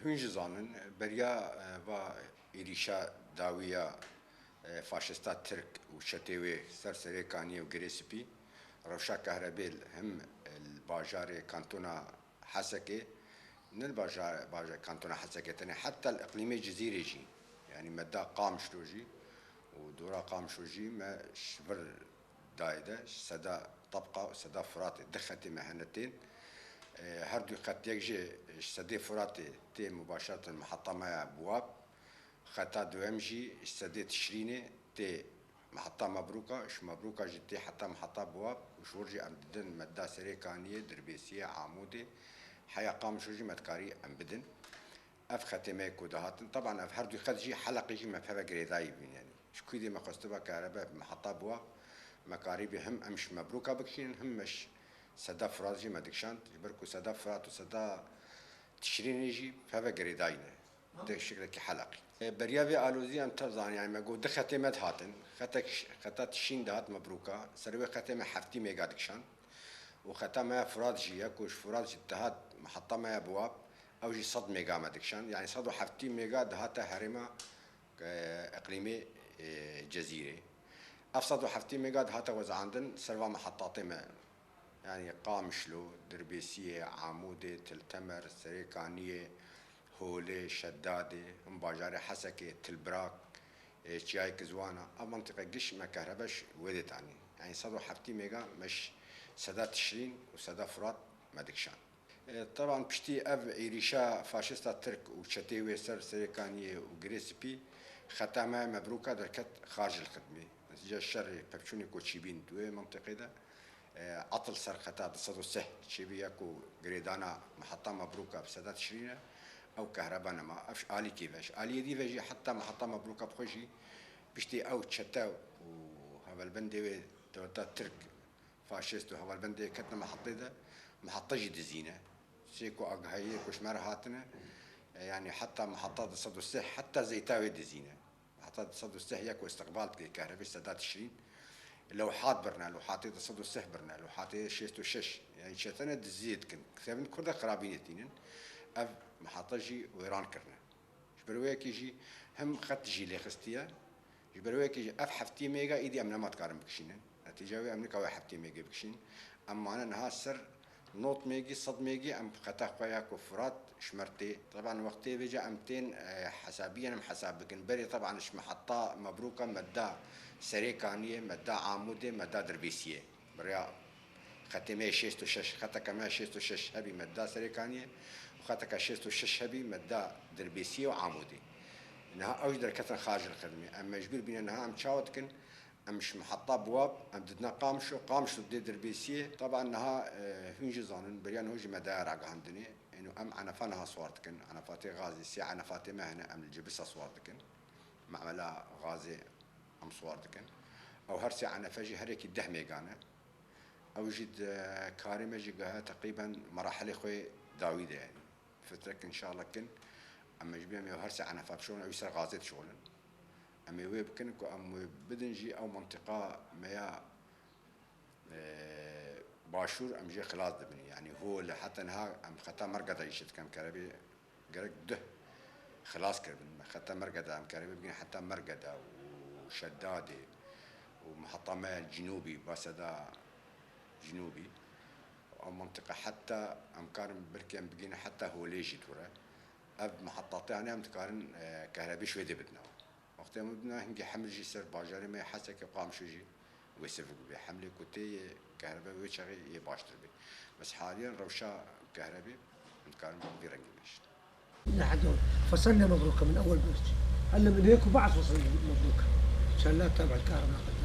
Hüncüzanın berya va irişa dawiya faşista Türk û çetewê serserêkaniyê û Girêspî rewşa Kehrabêl him bajarê kantona Hesekê nil bajar kantona Hesekê tenê heta iqlîmê Cizîrê jî yani me da Qamişlo jî û dora Qamişlo jî me ji vir dayê de seda Tabqa û seda Furatê di xetê me hene tên her du xetiyek jî ji sedê Furatê tê mübaşeretin miheta me ya Buwab xeta duhem jî ji sedê Tişrînê tê miheta Mebrûka ji Mebrûka jî tê heta miheta Buwab û ji wir jî em didin me da Serêkaniyê, Dirbêsiyê, Amûdê heya Qamişlo jî me dikarî em bidin. Ev xetê me ku dihatin taban ev her du xet jî heleqê jî me peve girêdayî bûn yani ji Kwîdê me xwestiba Kehrebe miheta Buwab me karî bî him em ji Mebrûka bikişînin him me ji seda Furat jî me dikişand ji ber ku seda Furat û seda Tişrînê jî peve girêdayî ne di şeklekî heleqî. Beriya vê alozî em tev zanîn yani me got di xetê me dihatin xeta Tişrîn dihat Mebrûka ser wê xetê me heftî mêga dikişand û xeta me ya Furat jî ya ku ji Furat jî dihat miheta me ya Buwab ew jî 100 mêga me dikişand yani 170 mêga dihate herêma iqlîmê Cezîrê. Ev 170 mêga dihate wezandin ser va mihetatê me yani Qamişlo, Dirbêsiyê, Amûdê, Tiltemer, Serêkaniyê, Holê, Şeddadê, him bajarê Hesekê, Tilbirak, Çiyayê Kizwana ev menteqe giş me Kehrebe ji wê dê tanî yani 170 mêga me ji seda Tişrîn û seda Furat me dikişand. Taban piştî ev êrîşa faşîsta Tirk û çetê wê ser Serêkaniyê û Girêspî xeta me Mebrûka derket xarj li xidmê. Netîca şerê pevçûnê ku çîbîn di wê menteqê de عطل سر خطا 103 شبيه كو غريدانا محطة مبروكة بسدات تشرينه او كهرباء نما افش الي كيفاش الي دي فيجي حتى محطة مبروكة بخوجي بشتي او تشتا وهذا البندي توتا ترك فاشيست وهذا البندي كتنا محطة ده محطة جديد زينة سيكو اقهاي كوش مرهاتنا يعني حتى محطة 106 حتى زيتاوي دي زينة محطة 106 ياكو استقبال كهرباء سدات تشرين لوحات برنا لوحاتي تصدو السه برنا لوحاتي شيستو شش يعني شتنا دزيد كن كتابن كردا قرابينتين اف محطجي ويران كرنا جبرويكي جي هم خط جي لي خستيا جبرويكي جي اف حفتي ميجا ايدي امنا ما تقارن بكشين نتيجه امريكا واحد حفتي ميجا بكشين اما انا نها سر نوت ميجي صد ميجي ام خطا قيا كفرات شمرتي طبعا وقتي بيجا 200 حسابيا ام حساب بكن بري طبعا اش محطه مبروكه مدا Serêkaniyê me da Amûdê me da Dirbêsiyê biriya xetê me 66 xeteka me 66 hebî me da Serêkaniyê û xeteka 66 hebî me da Dirbêsiyê û Amûdê. Niha ew jî derketin xarj li xidmê em mecbûr bîne niha em çawa dikin em ji miheta Buwab em didine Qamişlo dê Dirbêsiyê taban niha hûn jî zanin beriyan hûn jî me daya ragihandinê em enefa niha swar dikin enefatê Gazê sê enefatê me hene em li Cibisa swar dikin memela Gazê ام صور دكن او هرسي عنا فجي هريك 10 ميغانا او جد كارمه جيها تقريبا مراحل خوي داويده يعني فترك ان شاء الله كن اما جبيهم هرسي عنا فابشون او يسر غازات شغلا اما يبكن ام بدنجي او منطقه ما باشور ام جي خلاص دبني يعني هو حتى نها ام خطا مرقد عيشت كم كربي قرق ده خلاص كربن خطا مرقد ام كربي بقين حتى مرقد شدادي ومحطة ماء الجنوبي باسدا جنوبي أو منطقة حتى أمكار بركي بقينا حتى هو ليجي تورا أب محطات يعني أم تكارن كهربي شوي دبتنا وقت ما بدنا هنجي حمل جي سر باجاري ما يحسك يقام شو جي ويسفق بحمل كوتي كهرباء ويشغل يباش تربي بس حاليا روشة كهربي متكارن بيرنجيش. لحد فصلنا مبروكة من أول بوست هلا من هيك وبعد فصلنا مبروكة عشان لا تتابع الكهرباء.